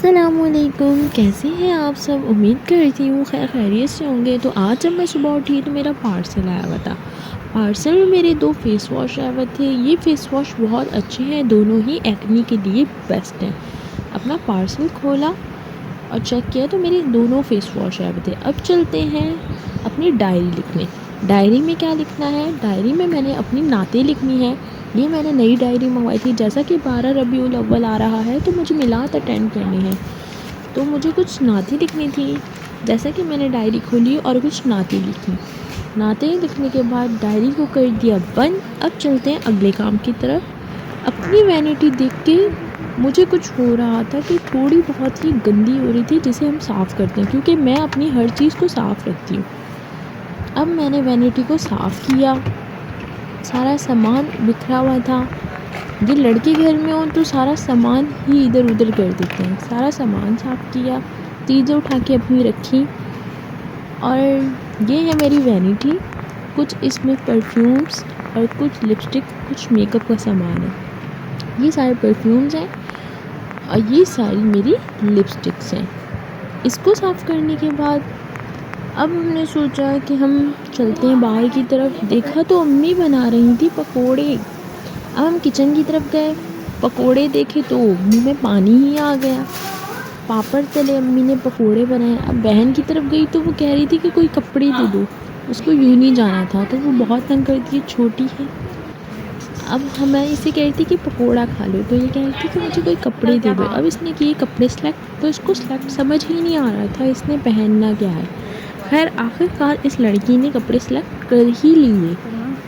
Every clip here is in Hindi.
अस्सलामुअलैकुम, कैसे हैं आप सब। उम्मीद करती हूँ खैरियत से होंगे। तो आज जब मैं सुबह उठी तो मेरा पार्सल आया हुआ था। पार्सल में मेरे 2 फेस वॉश आए हुए थे। ये फेस वॉश बहुत अच्छे हैं, दोनों ही एक्ने के लिए बेस्ट हैं। अपना पार्सल खोला और चेक किया तो मेरे दोनों फेस वॉश आए हुए थे। अब चलते हैं अपनी डायरी लिखने। डायरी में क्या लिखना है, डायरी में मैंने अपनी नातें लिखनी है। ये मैंने नई डायरी मंगवाई थी। जैसा कि 12 रबीउल अव्वल आ रहा है तो मुझे मिलाद अटेंड करनी है, तो मुझे कुछ नातें लिखनी थी। जैसा कि मैंने डायरी खोली और कुछ नातें लिखी। नातें लिखने के बाद डायरी को कर दिया बंद। अब चलते हैं अगले काम की तरफ। अपनी वैनिटी देख के मुझे कुछ हो रहा था कि थोड़ी बहुत ही गंदी हो रही थी, जिसे हम साफ़ करते हैं, क्योंकि मैं अपनी हर चीज़ को साफ़ रखती हूँ। अब मैंने वैनिटी को साफ़ किया। सारा सामान बिखरा हुआ था। ये लड़के घर में हो तो सारा सामान ही इधर उधर कर देते हैं। सारा सामान साफ़ किया, चीज़ें उठा के अपनी रखी। और ये है मेरी वैनिटी। कुछ इसमें परफ्यूम्स और कुछ लिपस्टिक, कुछ मेकअप का सामान है। ये सारे परफ्यूम्स हैं और ये सारी मेरी लिपस्टिक्स हैं। इसको साफ़ करने के बाद अब हमने सोचा कि हम चलते हैं बाहर की तरफ। देखा तो अम्मी बना रही थी पकोड़े। अब हम किचन की तरफ गए, पकोड़े देखे तो मुंह में पानी ही आ गया। पापड़ तले, अम्मी ने पकोड़े बनाए। अब बहन की तरफ गई तो वो कह रही थी कि कोई कपड़े दे दो, उसको यूँ नहीं जाना था, तो वो बहुत तंग करती है, छोटी है। अब मैं इसे कह रही थी कि पकोड़ा खा लो, तो ये कह रही थी कि मुझे कोई कपड़े दे दो। अब इसने किए कपड़े सेलेक्ट, तो इसको सेलेक्ट समझ ही नहीं आ रहा था इसने पहनना क्या है। खैर आखिरकार इस लड़की ने कपड़े सेलेक्ट कर ही लिए,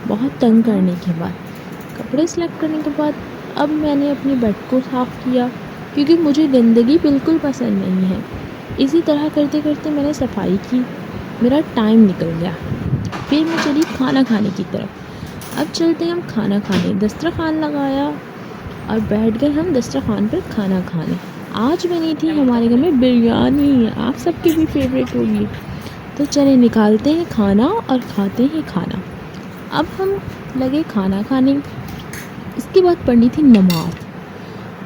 बहुत तंग करने के बाद। कपड़े सेलेक्ट करने के बाद अब मैंने अपने बेड को साफ़ किया, क्योंकि मुझे गंदगी बिल्कुल पसंद नहीं है। इसी तरह करते करते मैंने सफाई की, मेरा टाइम निकल गया। फिर मैं चली खाना खाने की तरफ। अब चलते हैं हम खाना खाने। दस्तरखान लगाया और बैठ गए हम दस्तरखान पर खाना खाने। आज बनी थी हमारे घर में बिरयानी, आप सबकी भी फेवरेट होगी। तो चले निकालते हैं खाना और खाते हैं खाना। अब हम लगे खाना खाने। इसके बाद पढ़नी थी नमाज।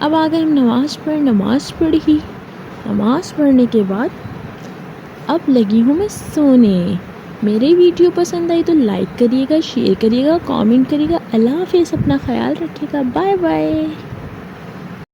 अब आ गए हम नमाज़ पढ़ी। नमाज़ पढ़ने के बाद अब लगी हूँ मैं सोने। मेरी वीडियो पसंद आई तो लाइक करिएगा, शेयर करिएगा, कमेंट करिएगा। अल्लाह हाफ़िज़, अपना ख्याल रखिएगा। Bye bye.